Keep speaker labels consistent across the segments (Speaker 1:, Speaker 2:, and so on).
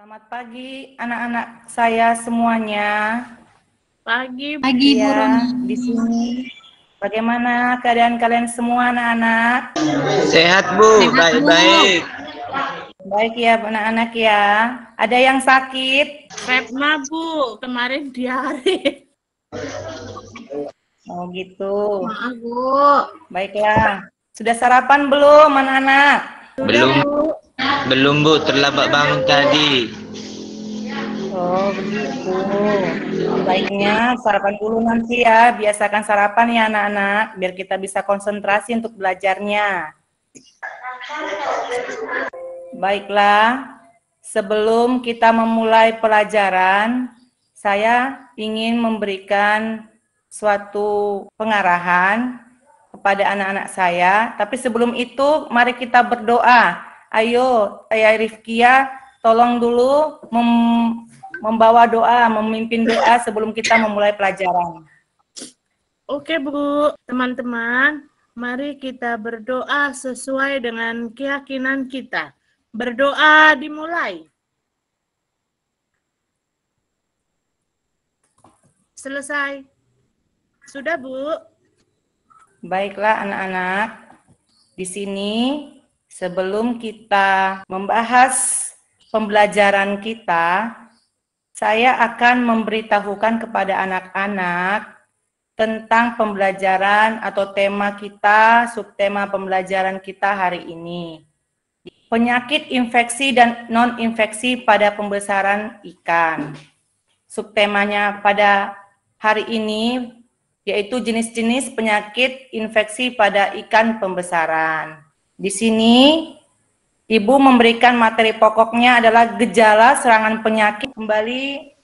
Speaker 1: Selamat pagi anak-anak saya semuanya.
Speaker 2: Pagi
Speaker 1: Bu Roni. Di sini. Bagaimana keadaan kalian semua anak-anak?
Speaker 3: Sehat Bu, baik-baik.
Speaker 1: Baik ya anak-anak ya. Ada yang sakit?
Speaker 2: Retna Bu, kemarin diare.
Speaker 1: Oh gitu.
Speaker 2: Maaf Bu.
Speaker 1: Baiklah. Sudah sarapan belum anak-anak?
Speaker 3: Belum Bu, terlambat bangun tadi.
Speaker 1: Oh begitu. Baiknya sarapan dulu nanti ya. Biasakan sarapan ya anak-anak. Biar kita bisa konsentrasi untuk belajarnya. Baiklah. Sebelum kita memulai pelajaran, saya ingin memberikan suatu pengarahan kepada anak-anak saya. Tapi sebelum itu, mari kita berdoa. Ayo, Ayah Rifkia, tolong dulu membawa doa, memimpin doa sebelum kita memulai pelajaran.
Speaker 2: Oke Bu, teman-teman, mari kita berdoa sesuai dengan keyakinan kita. Berdoa dimulai. Selesai. Sudah Bu?
Speaker 1: Baiklah anak-anak, di sini sebelum kita membahas pembelajaran kita, saya akan memberitahukan kepada anak-anak tentang pembelajaran atau tema kita, subtema pembelajaran kita hari ini. Penyakit infeksi dan non-infeksi pada pembesaran ikan. Subtemanya pada hari ini yaitu jenis-jenis penyakit infeksi pada ikan pembesaran. Di sini Ibu memberikan materi pokoknya adalah gejala serangan penyakit, kembali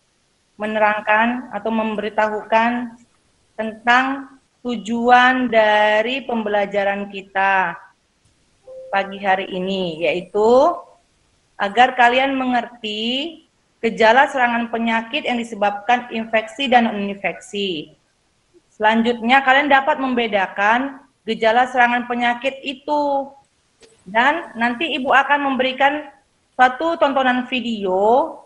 Speaker 1: menerangkan atau memberitahukan tentang tujuan dari pembelajaran kita pagi hari ini, yaitu agar kalian mengerti gejala serangan penyakit yang disebabkan infeksi dan non-infeksi. Selanjutnya, kalian dapat membedakan gejala serangan penyakit itu. Dan nanti Ibu akan memberikan suatu tontonan video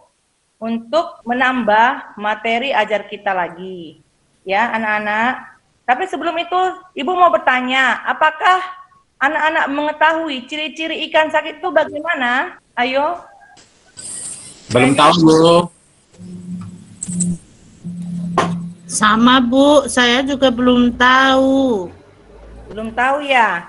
Speaker 1: untuk menambah materi ajar kita lagi. Ya, anak-anak. Tapi sebelum itu, Ibu mau bertanya, apakah anak-anak mengetahui ciri-ciri ikan sakit itu bagaimana? Ayo.
Speaker 4: Belum tahu, Bu.
Speaker 2: Sama Bu, saya juga belum tahu.
Speaker 1: Belum tahu ya?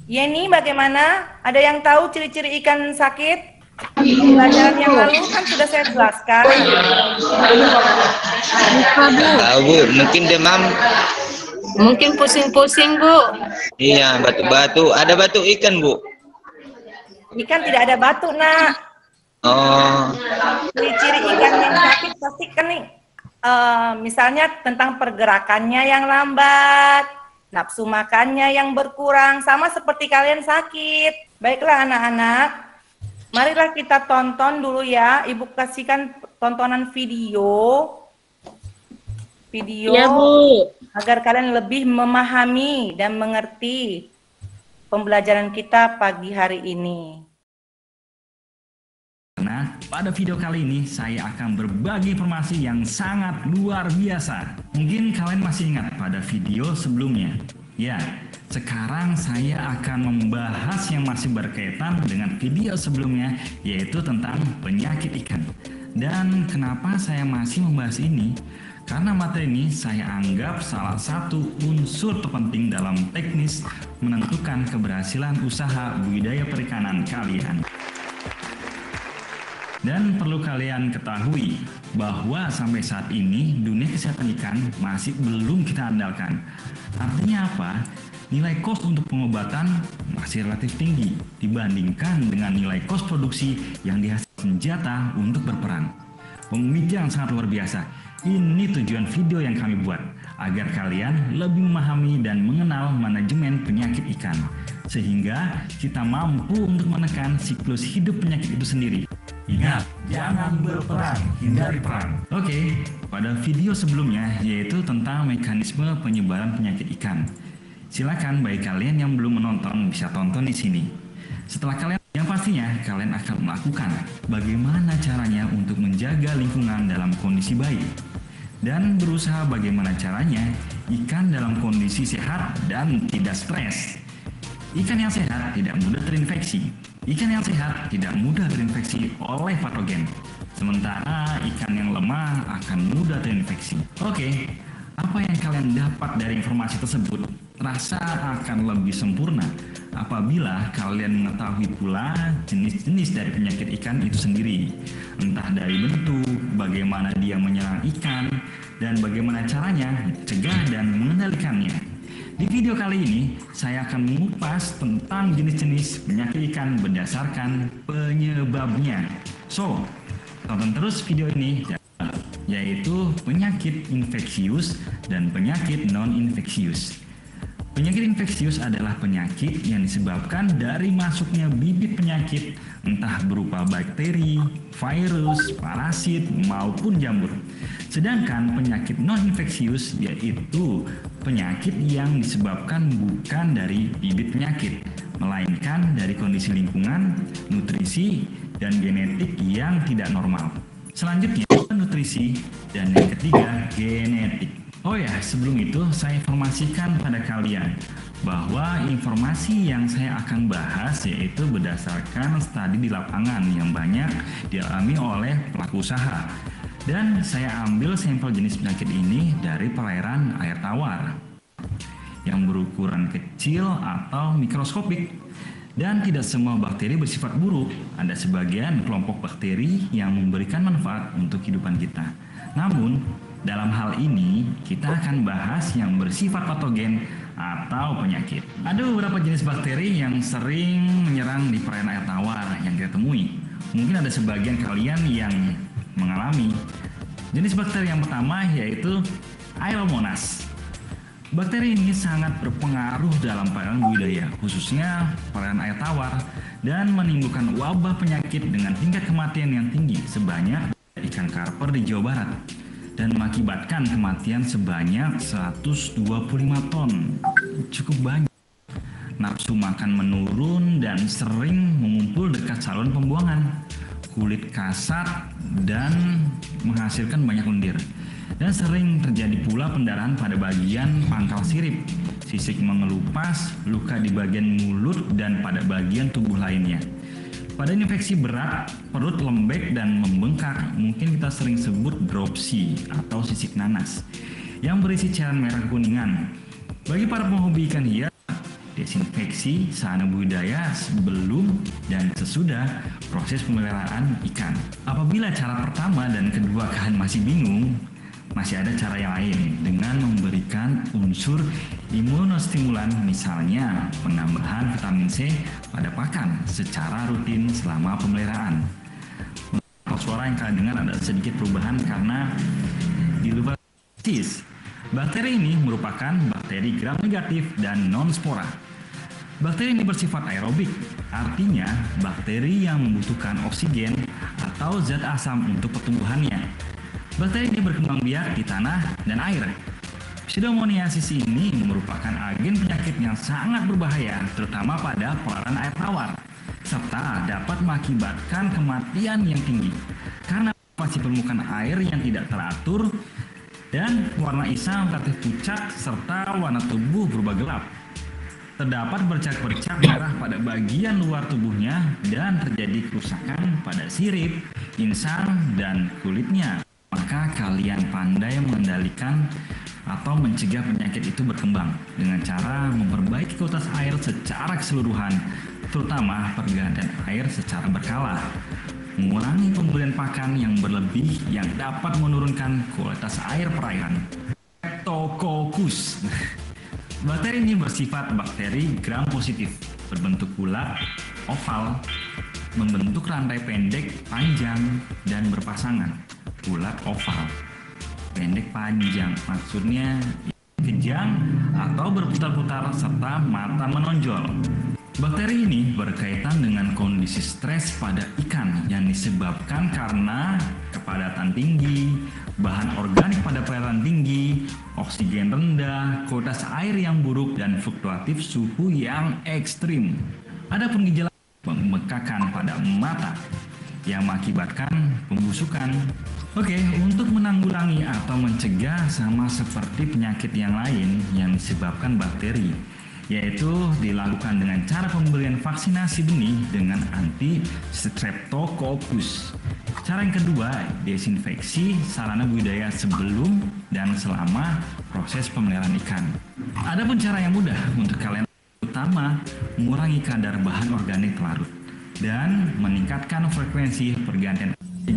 Speaker 1: Yeni bagaimana? Ada yang tahu ciri-ciri ikan sakit? Pelajaran yang lalu kan sudah saya jelaskan.
Speaker 3: Tahu Bu, mungkin demam.
Speaker 5: Mungkin pusing-pusing Bu.
Speaker 3: Iya, batu-batu. Ada batu ikan Bu.
Speaker 1: Ikan tidak ada batu, Nak.
Speaker 3: Oh.
Speaker 1: Ciri-ciri ikan yang sakit pasti kan nih, misalnya tentang pergerakannya yang lambat, nafsu makannya yang berkurang, sama seperti kalian sakit. Baiklah anak-anak, marilah kita tonton dulu ya. Ibu kasihkan tontonan video.
Speaker 2: Ya Bu.
Speaker 1: Agar kalian lebih memahami dan mengerti pembelajaran kita pagi hari ini.
Speaker 4: Nah, pada video kali ini saya akan berbagi informasi yang sangat luar biasa. Mungkin kalian masih ingat pada video sebelumnya. Ya, sekarang saya akan membahas yang masih berkaitan dengan video sebelumnya, yaitu tentang penyakit ikan. Dan kenapa saya masih membahas ini? Karena materi ini saya anggap salah satu unsur terpenting dalam teknis menentukan keberhasilan usaha budidaya perikanan kalian. Dan perlu kalian ketahui bahwa sampai saat ini dunia kesehatan ikan masih belum kita andalkan. Artinya apa? Nilai kos untuk pengobatan masih relatif tinggi dibandingkan dengan nilai kos produksi yang dihasilkan senjata untuk berperang. Pemikiran sangat luar biasa. Ini tujuan video yang kami buat, agar kalian lebih memahami dan mengenal manajemen penyakit ikan, sehingga kita mampu untuk menekan siklus hidup penyakit itu sendiri. Ingat, jangan berperang, hindari perang. Oke, pada video sebelumnya yaitu tentang mekanisme penyebaran penyakit ikan. Silakan bagi kalian yang belum menonton bisa tonton di sini. Setelah kalian, yang pastinya kalian akan melakukan bagaimana caranya untuk menjaga lingkungan dalam kondisi baik dan berusaha bagaimana caranya ikan dalam kondisi sehat dan tidak stres. Ikan yang sehat tidak mudah terinfeksi. Ikan yang sehat tidak mudah terinfeksi oleh patogen. Sementara ikan yang lemah akan mudah terinfeksi. Oke, apa yang kalian dapat dari informasi tersebut terasa akan lebih sempurna apabila kalian mengetahui pula jenis-jenis dari penyakit ikan itu sendiri. Entah dari bentuk, bagaimana dia menyerang ikan, dan bagaimana caranya mencegah dan mengendalikannya. Di video kali ini, saya akan mengupas tentang jenis-jenis penyakit ikan berdasarkan penyebabnya. So, tonton terus video ini, yaitu penyakit infeksius dan penyakit non-infeksius. Penyakit infeksius adalah penyakit yang disebabkan dari masuknya bibit penyakit, entah berupa bakteri, virus, parasit, maupun jamur. Sedangkan penyakit non-infeksius yaitu penyakit yang disebabkan bukan dari bibit penyakit, melainkan dari kondisi lingkungan, nutrisi, dan genetik yang tidak normal. Selanjutnya, nutrisi, dan yang ketiga, genetik. Oh ya, sebelum itu saya informasikan pada kalian bahwa informasi yang saya akan bahas yaitu berdasarkan studi di lapangan yang banyak dialami oleh pelaku usaha. Dan saya ambil sampel jenis penyakit ini dari perairan air tawar yang berukuran kecil atau mikroskopik. Dan tidak semua bakteri bersifat buruk, ada sebagian kelompok bakteri yang memberikan manfaat untuk kehidupan kita. Namun, dalam hal ini, kita akan bahas yang bersifat patogen atau penyakit. Ada beberapa jenis bakteri yang sering menyerang di perairan air tawar yang kita temui. Mungkin ada sebagian kalian yang mengalami. Jenis bakteri yang pertama yaitu Aeromonas. Bakteri ini sangat berpengaruh dalam perairan budidaya, khususnya perairan air tawar, dan menimbulkan wabah penyakit dengan tingkat kematian yang tinggi sebanyak ikan karper di Jawa Barat, dan mengakibatkan kematian sebanyak 125 ton. Cukup banyak. Nafsu makan menurun dan sering mengumpul dekat saluran pembuangan. Kulit kasar dan menghasilkan banyak lendir. Dan sering terjadi pula pendarahan pada bagian pangkal sirip, sisik mengelupas, luka di bagian mulut, dan pada bagian tubuh lainnya. Pada infeksi berat, perut lembek dan membengkak, mungkin kita sering sebut dropsy atau sisik nanas, yang berisi cairan merah kuningan. Bagi para penghobi ikan hias, desinfeksi sarana budidaya sebelum dan sesudah proses pemeliharaan ikan. Apabila cara pertama dan kedua kalian masih bingung, masih ada cara yang lain dengan memberikan unsur imunostimulan, misalnya penambahan vitamin C pada pakan secara rutin selama pemeliharaan. Suara yang kalian dengar ada sedikit perubahan karena di luar cis. Bakteri ini merupakan bakteri gram negatif dan non-spora. Bakteri ini bersifat aerobik, artinya bakteri yang membutuhkan oksigen atau zat asam untuk pertumbuhannya. Bakteri ini berkembang biak di tanah dan air. Pseudomoniasis ini merupakan agen penyakit yang sangat berbahaya, terutama pada perairan air tawar, serta dapat mengakibatkan kematian yang tinggi karena masih permukaan air yang tidak teratur dan warna isam relatif pucat serta warna tubuh berubah gelap. Terdapat bercak-bercak merah pada bagian luar tubuhnya dan terjadi kerusakan pada sirip, insang, dan kulitnya. Maka kalian pandai mengendalikan atau mencegah penyakit itu berkembang dengan cara memperbaiki kualitas air secara keseluruhan, terutama pergantian air secara berkala, mengurangi pemberian pakan yang berlebih yang dapat menurunkan kualitas air perairan. Streptococcus. Bakteri ini bersifat bakteri gram positif, berbentuk bulat, oval, membentuk rantai pendek, panjang, dan berpasangan. Bulat oval, pendek panjang, maksudnya kejang atau berputar-putar serta mata menonjol. Bakteri ini berkaitan dengan kondisi stres pada ikan yang disebabkan karena kepadatan tinggi, bahan organik pada perairan tinggi, oksigen rendah, kualitas air yang buruk, dan fluktuatif suhu yang ekstrim. Adapun gejala pembekakan pada mata yang mengakibatkan pembusukan. Oke, untuk menanggulangi atau mencegah sama seperti penyakit yang lain yang disebabkan bakteri, yaitu dilakukan dengan cara pemberian vaksinasi benih dengan anti Streptococcus. Cara yang kedua, desinfeksi sarana budidaya sebelum dan selama proses pemeliharaan ikan. Adapun cara yang mudah untuk kalian, utama mengurangi kadar bahan organik larut dan meningkatkan frekuensi pergantian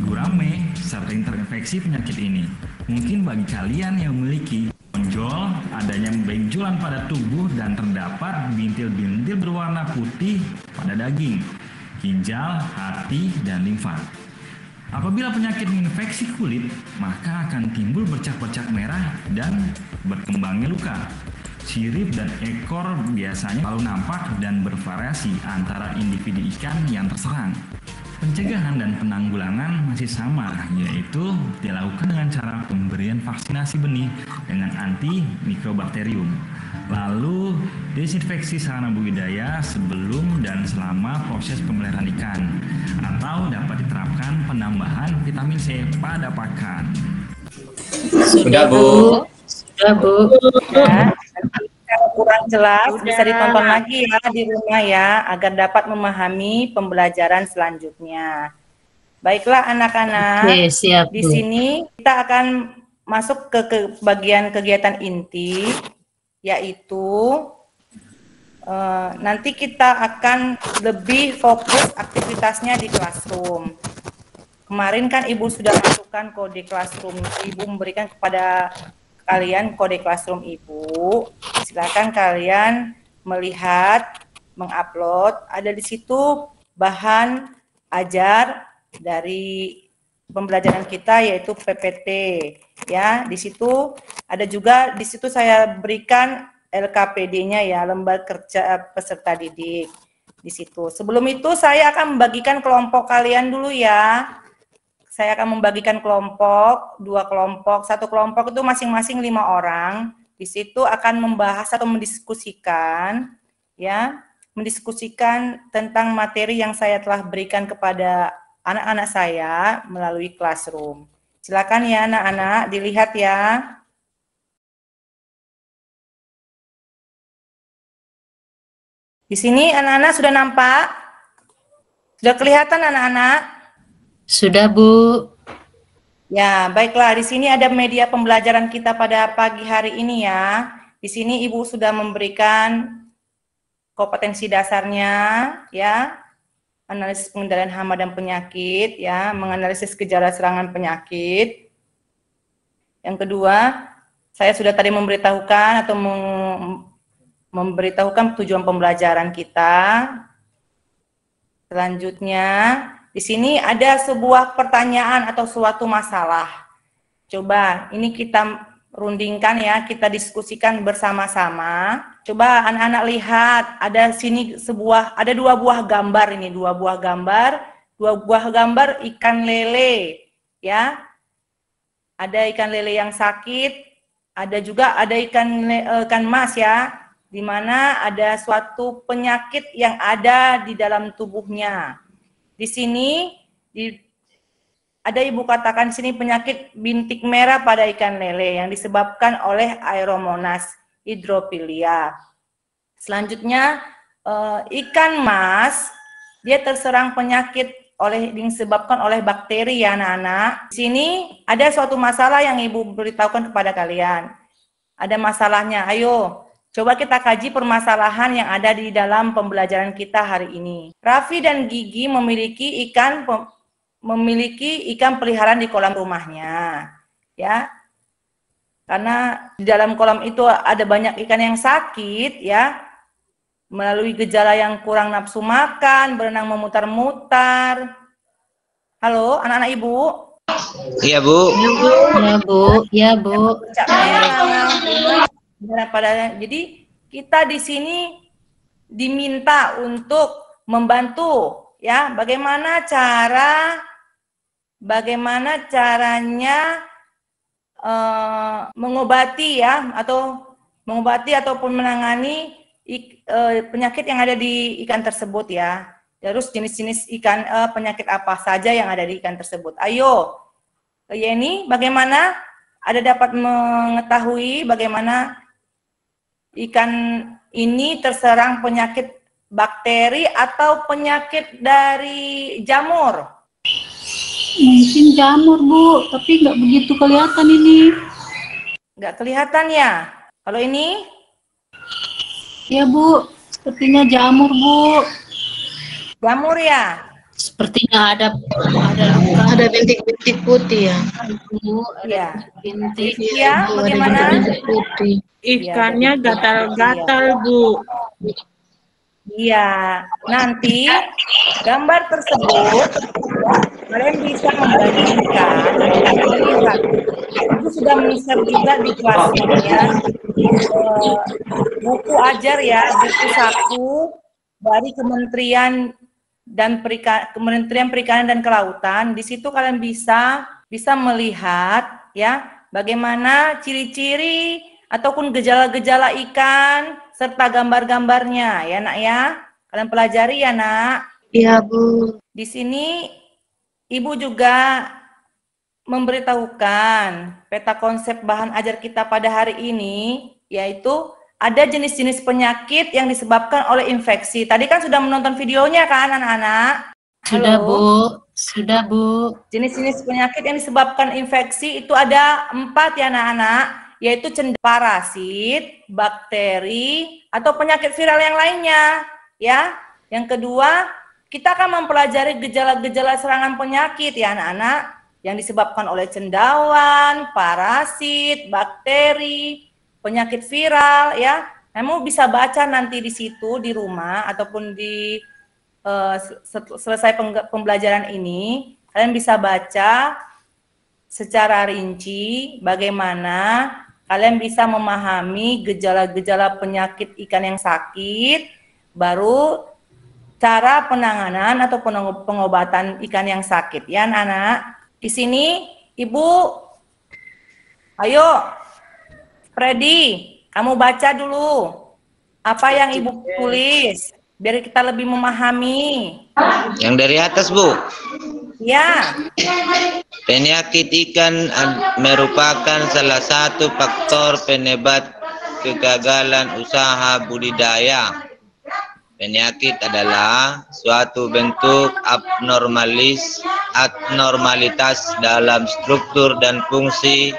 Speaker 4: gurame serta terinfeksi penyakit ini. Mungkin bagi kalian yang memiliki menonjol adanya benjolan pada tubuh dan terdapat bintil-bintil berwarna putih pada daging, ginjal, hati, dan limfa. Apabila penyakit menginfeksi kulit, maka akan timbul bercak-bercak merah dan berkembangnya luka. Sirip dan ekor biasanya selalu nampak dan bervariasi antara individu ikan yang terserang. Pencegahan dan penanggulangan masih sama, yaitu dilakukan dengan cara pemberian vaksinasi benih dengan antimikrobakterium. Lalu desinfeksi sarana budidaya sebelum dan selama proses pemeliharaan ikan, atau dapat diterapkan penambahan vitamin C pada pakan.
Speaker 5: Sudah, Bu. Sudah, Bu.
Speaker 1: Ya, nanti kalau kurang jelas bisa ditonton lagi ya di rumah ya, agar dapat memahami pembelajaran selanjutnya. Baiklah anak-anak,
Speaker 5: Oke, siap,
Speaker 1: di
Speaker 5: Bu.
Speaker 1: sini kita akan masuk ke bagian kegiatan inti, yaitu nanti kita akan lebih fokus aktivitasnya di classroom. Kemarin kan Ibu sudah masukkan kode classroom, Ibu memberikan kepada kalian kode classroom Ibu. Silakan kalian melihat, mengupload. Ada di situ bahan ajar dari pembelajaran kita yaitu PPT. Ya, di situ ada juga di situ saya berikan LKPD-nya ya, lembar kerja peserta didik. Di situ. Sebelum itu saya akan membagikan kelompok kalian dulu ya. Saya akan membagikan kelompok, 2 kelompok, 1 kelompok itu masing-masing 5 orang. Di situ akan membahas atau mendiskusikan, ya, mendiskusikan tentang materi yang saya telah berikan kepada anak-anak saya melalui classroom. Silakan ya anak-anak, dilihat ya. Di sini anak-anak sudah nampak? Sudah kelihatan anak-anak?
Speaker 5: Sudah, Bu.
Speaker 1: Ya, baiklah. Di sini ada media pembelajaran kita pada pagi hari ini ya. Di sini Ibu sudah memberikan kompetensi dasarnya, ya, analisis pengendalian hama dan penyakit, ya, menganalisis gejala serangan penyakit. Yang kedua, saya sudah tadi memberitahukan atau memberitahukan tujuan pembelajaran kita. Selanjutnya, di sini ada sebuah pertanyaan atau suatu masalah. Coba ini kita rundingkan ya, kita diskusikan bersama-sama. Coba anak-anak lihat, ada sini ada 2 buah gambar ini, 2 buah gambar ikan lele, ya. Ada ikan lele yang sakit, ada juga ikan mas ya, di mana ada suatu penyakit yang ada di dalam tubuhnya. Di sini ada Ibu katakan di sini penyakit bintik merah pada ikan lele yang disebabkan oleh Aeromonas hydrophilia. Selanjutnya ikan mas dia terserang penyakit disebabkan oleh bakteri ya anak-anak. Di sini ada suatu masalah yang Ibu beritahukan kepada kalian. Ada masalahnya. Ayo coba kita kaji permasalahan yang ada di dalam pembelajaran kita hari ini. Raffi dan Gigi memiliki ikan peliharaan di kolam rumahnya, ya. Karena di dalam kolam itu ada banyak ikan yang sakit, ya. Melalui gejala yang kurang nafsu makan, berenang memutar-mutar. Halo, anak-anak Ibu.
Speaker 3: Iya, Bu.
Speaker 5: Ya, Bu. Ya, Bu.
Speaker 1: Jadi kita di sini diminta untuk membantu ya bagaimana caranya mengobati ataupun menangani penyakit yang ada di ikan tersebut ya. Terus jenis-jenis ikan, penyakit apa saja yang ada di ikan tersebut. Ayo, Yeni, bagaimana? Ada dapat mengetahui bagaimana ikan ini terserang penyakit bakteri atau penyakit dari jamur?
Speaker 5: Mungkin jamur, Bu, tapi nggak begitu kelihatan ini.
Speaker 1: Nggak kelihatan ya? Kalau ini?
Speaker 5: Ya, Bu, sepertinya jamur, Bu.
Speaker 1: Jamur ya?
Speaker 5: Sepertinya ada luka.
Speaker 2: Ada bintik-bintik putih ya.
Speaker 5: Bu,
Speaker 1: Iya.
Speaker 5: bintik.
Speaker 1: Ya, bagaimana?
Speaker 5: Putih.
Speaker 2: Ikannya gatal-gatal, Bu.
Speaker 1: Iya, nanti gambar tersebut kalian bisa membandingkan dan melihat. Aku sudah men-share juga di kelasnya ya, buku ajar ya, buku saku dari Kementerian Perikanan dan Kelautan. Di situ kalian bisa melihat ya bagaimana ciri-ciri ataupun gejala-gejala ikan serta gambar-gambarnya ya nak ya. Kalian pelajari ya nak.
Speaker 2: Iya, Bu.
Speaker 1: Di sini Ibu juga memberitahukan peta konsep bahan ajar kita pada hari ini, yaitu ada jenis-jenis penyakit yang disebabkan oleh infeksi. Tadi kan sudah menonton videonya kan anak-anak?
Speaker 5: Sudah,
Speaker 1: Halo?
Speaker 5: Bu. Sudah, Bu.
Speaker 1: Jenis-jenis penyakit yang disebabkan infeksi itu ada 4 ya anak-anak, yaitu parasit, bakteri, atau penyakit viral yang lainnya. Ya. Yang kedua, kita akan mempelajari gejala-gejala serangan penyakit ya anak-anak, yang disebabkan oleh cendawan, parasit, bakteri, penyakit viral ya. Kamu bisa baca nanti di situ di rumah ataupun di selesai pembelajaran ini, kalian bisa baca secara rinci bagaimana kalian bisa memahami gejala-gejala penyakit ikan yang sakit, baru cara penanganan atau pengobatan ikan yang sakit ya anak-anak. Di sini Ibu, ayo Freddy, kamu baca dulu apa yang Ibu tulis biar kita lebih memahami.
Speaker 3: Yang dari atas, Bu.
Speaker 1: Ya.
Speaker 3: Penyakit ikan merupakan salah satu faktor penyebab kegagalan usaha budidaya. Penyakit adalah suatu bentuk abnormalitas dalam struktur dan fungsi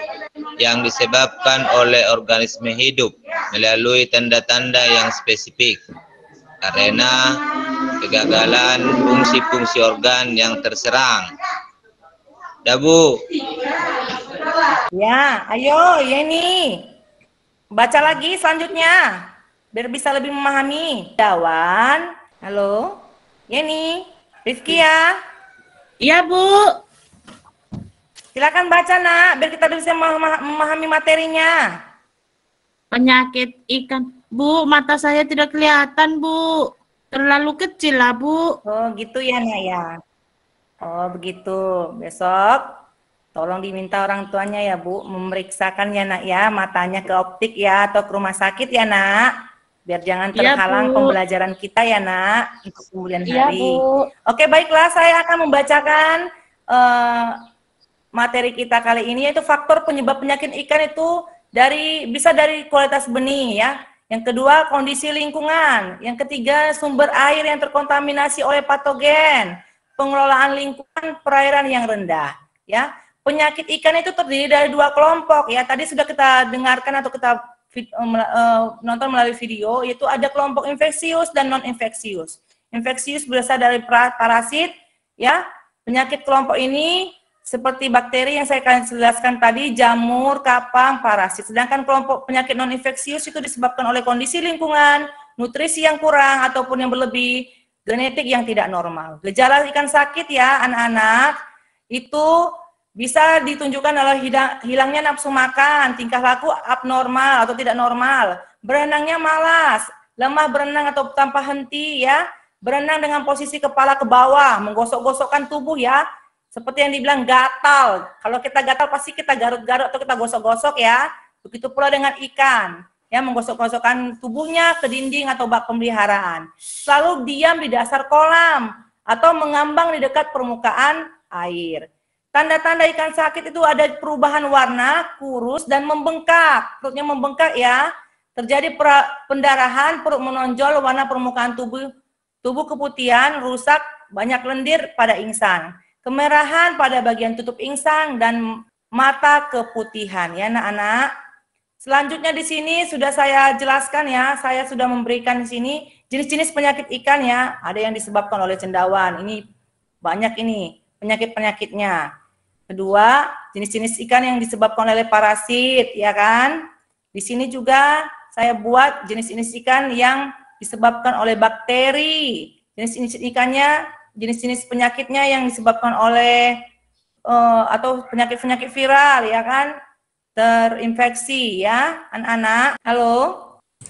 Speaker 3: yang disebabkan oleh organisme hidup melalui tanda-tanda yang spesifik karena kegagalan fungsi-fungsi organ yang terserang. Dah, Bu.
Speaker 1: Ya, ayo Yeni. Baca lagi selanjutnya biar bisa lebih memahami. Dawan, halo. Yeni, Rizky ya.
Speaker 2: Iya, Bu.
Speaker 1: Silakan baca nak biar kita bisa memahami materinya.
Speaker 2: Penyakit ikan. Bu, mata saya tidak kelihatan, Bu. Terlalu kecil lah, Bu.
Speaker 1: Oh gitu ya nak ya. Oh begitu. Besok tolong diminta orang tuanya ya Bu, memeriksakan ya nak ya, matanya ke optik ya atau ke rumah sakit ya nak. Biar jangan terhalang pembelajaran kita ya nak untuk kemudian hari.
Speaker 5: Bu.
Speaker 1: Oke baiklah, saya akan membacakan materi kita kali ini, yaitu faktor penyebab penyakit ikan itu bisa dari kualitas benih ya. Yang kedua, kondisi lingkungan. Yang ketiga, sumber air yang terkontaminasi oleh patogen. Pengelolaan lingkungan perairan yang rendah. Ya, penyakit ikan itu terdiri dari 2 kelompok. Ya, tadi sudah kita dengarkan atau kita nonton melalui video, yaitu ada kelompok infeksius dan non infeksius. Infeksius berasal dari parasit. Ya, penyakit kelompok ini seperti bakteri yang saya akan jelaskan tadi, jamur, kapang, parasit. Sedangkan kelompok penyakit non-infeksius itu disebabkan oleh kondisi lingkungan, nutrisi yang kurang ataupun yang berlebih, genetik yang tidak normal. Gejala ikan sakit ya anak-anak, itu bisa ditunjukkan oleh hilangnya nafsu makan, tingkah laku abnormal atau tidak normal, berenangnya malas, lemah berenang atau tanpa henti ya, berenang dengan posisi kepala ke bawah, menggosok-gosokkan tubuh ya, seperti yang dibilang gatal. Kalau kita gatal pasti kita garuk-garuk atau kita gosok-gosok ya. Begitu pula dengan ikan. ya menggosok-gosokkan tubuhnya ke dinding atau bak pemeliharaan. Selalu diam di dasar kolam atau mengambang di dekat permukaan air. Tanda-tanda ikan sakit itu ada perubahan warna, kurus, dan membengkak. Perutnya membengkak ya. Terjadi pendarahan, perut menonjol, warna permukaan tubuh keputihan, rusak, banyak lendir pada insang. Kemerahan pada bagian tutup insang dan mata keputihan ya anak-anak. Selanjutnya di sini sudah saya jelaskan ya, saya sudah memberikan di sini jenis-jenis penyakit ikan ya, ada yang disebabkan oleh cendawan. Ini banyak ini penyakit-penyakitnya. Kedua, jenis-jenis ikan yang disebabkan oleh parasit ya kan. Di sini juga saya buat jenis-jenis ikan yang disebabkan oleh bakteri. Jenis-jenis ikannya, jenis-jenis penyakitnya yang disebabkan oleh atau penyakit-penyakit viral ya kan. Terinfeksi ya anak-anak. Halo?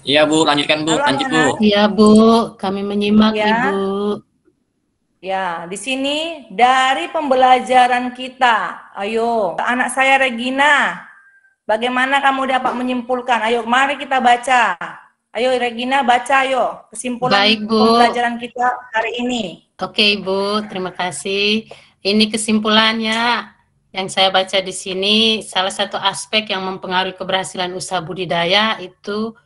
Speaker 6: Iya Bu, lanjutkan Bu,
Speaker 1: Halo,
Speaker 6: lanjut Bu.
Speaker 1: anak-anak.
Speaker 5: Iya Bu, kami menyimak
Speaker 1: Ya.
Speaker 5: Ibu.
Speaker 1: Ya, di sini dari pembelajaran kita. Ayo, anak saya Regina. Bagaimana kamu dapat menyimpulkan? Ayo, mari kita baca. Ayo Regina baca ayo kesimpulan
Speaker 5: Baik, Bu.
Speaker 1: pembelajaran kita hari ini.
Speaker 5: Oke Ibu, terima kasih. Ini kesimpulannya yang saya baca di sini, salah satu aspek yang mempengaruhi keberhasilan usaha budidaya itu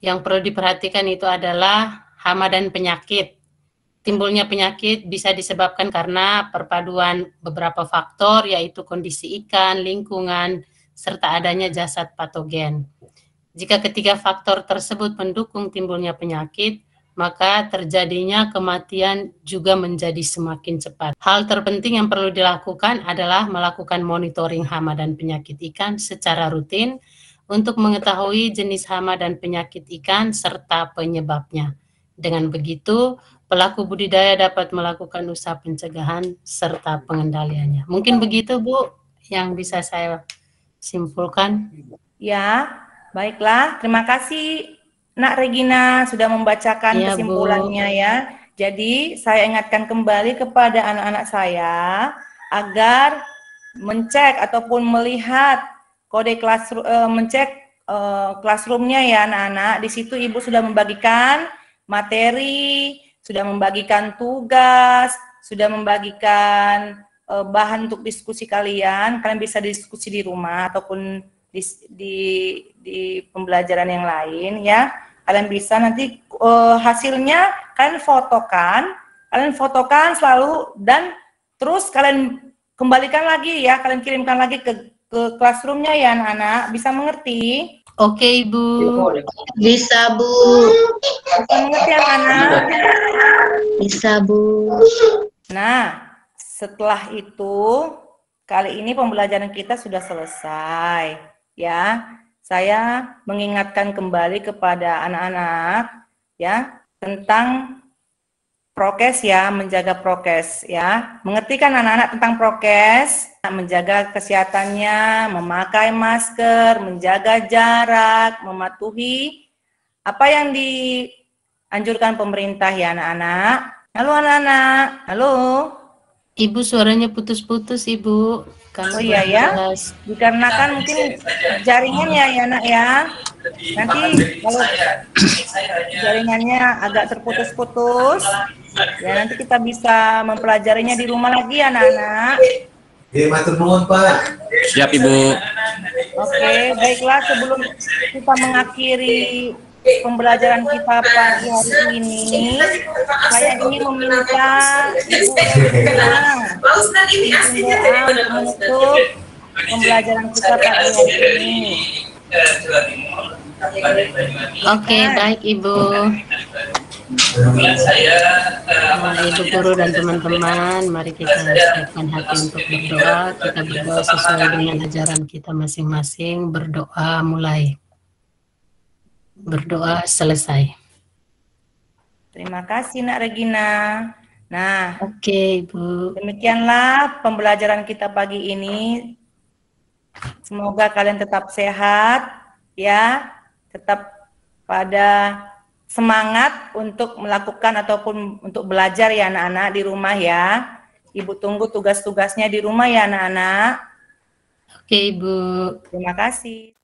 Speaker 5: yang perlu diperhatikan itu adalah hama dan penyakit. Timbulnya penyakit bisa disebabkan karena perpaduan beberapa faktor, yaitu kondisi ikan, lingkungan, serta adanya jasad patogen. Jika ketiga faktor tersebut mendukung timbulnya penyakit, maka terjadinya kematian juga menjadi semakin cepat. Hal terpenting yang perlu dilakukan adalah melakukan monitoring hama dan penyakit ikan secara rutin untuk mengetahui jenis hama dan penyakit ikan serta penyebabnya. Dengan begitu, pelaku budidaya dapat melakukan usaha pencegahan serta pengendaliannya. Mungkin begitu Bu yang bisa saya simpulkan.
Speaker 1: Ya, baiklah. Terima kasih Nak Regina sudah membacakan
Speaker 5: Iya,
Speaker 1: kesimpulannya ya. Jadi saya ingatkan kembali kepada anak-anak saya agar mencek ataupun melihat kode classroom, mencek classroomnya ya anak-anak. Di situ Ibu sudah membagikan materi, sudah membagikan tugas, sudah membagikan bahan untuk diskusi kalian. Kalian bisa diskusi di rumah ataupun di pembelajaran yang lain ya. Kalian bisa nanti hasilnya kalian fotokan selalu dan terus kalian kembalikan lagi ya, kalian kirimkan lagi ke classroomnya ya anak-anak. Bisa mengerti?
Speaker 5: Oke Ibu.
Speaker 7: Bisa Bu.
Speaker 1: Bisa mengerti anak-anak?
Speaker 7: Bisa Bu.
Speaker 1: Nah, setelah itu kali ini pembelajaran kita sudah selesai ya. Saya mengingatkan kembali kepada anak-anak ya tentang prokes ya, menjaga prokes ya. Mengerti kan anak-anak tentang prokes? Menjaga kesehatannya, memakai masker, menjaga jarak, mematuhi apa yang dianjurkan pemerintah ya anak-anak. Halo anak-anak. Halo.
Speaker 5: Ibu suaranya putus-putus Ibu.
Speaker 1: Oh iya ya, dikarenakan mungkin jaringannya ya nak ya. Nanti kalau jaringannya agak terputus-putus, ya nanti kita bisa mempelajarinya di rumah lagi anak-anak.
Speaker 8: Matur nuwun Pak.
Speaker 6: Siap Ibu.
Speaker 1: Oke, baiklah sebelum kita mengakhiri pembelajaran kita pagi hari ini, saya ingin meminta Ibu Regina doa untuk menutup pembelajaran kita pagi hari ini.
Speaker 5: Oke, baik Ibu. Ibu guru dan teman-teman, mari kita siapkan hati untuk berdoa. Kita berdoa sesuai dengan ajaran kita masing-masing. Berdoa mulai. Berdoa selesai.
Speaker 1: Terima kasih Nak Regina. Nah,
Speaker 5: Oke, Ibu.
Speaker 1: demikianlah pembelajaran kita pagi ini. Semoga kalian tetap sehat, ya, tetap pada semangat untuk melakukan ataupun untuk belajar ya anak-anak di rumah ya. Ibu tunggu tugas-tugasnya di rumah ya anak-anak.
Speaker 5: Oke, Ibu.
Speaker 1: Terima kasih.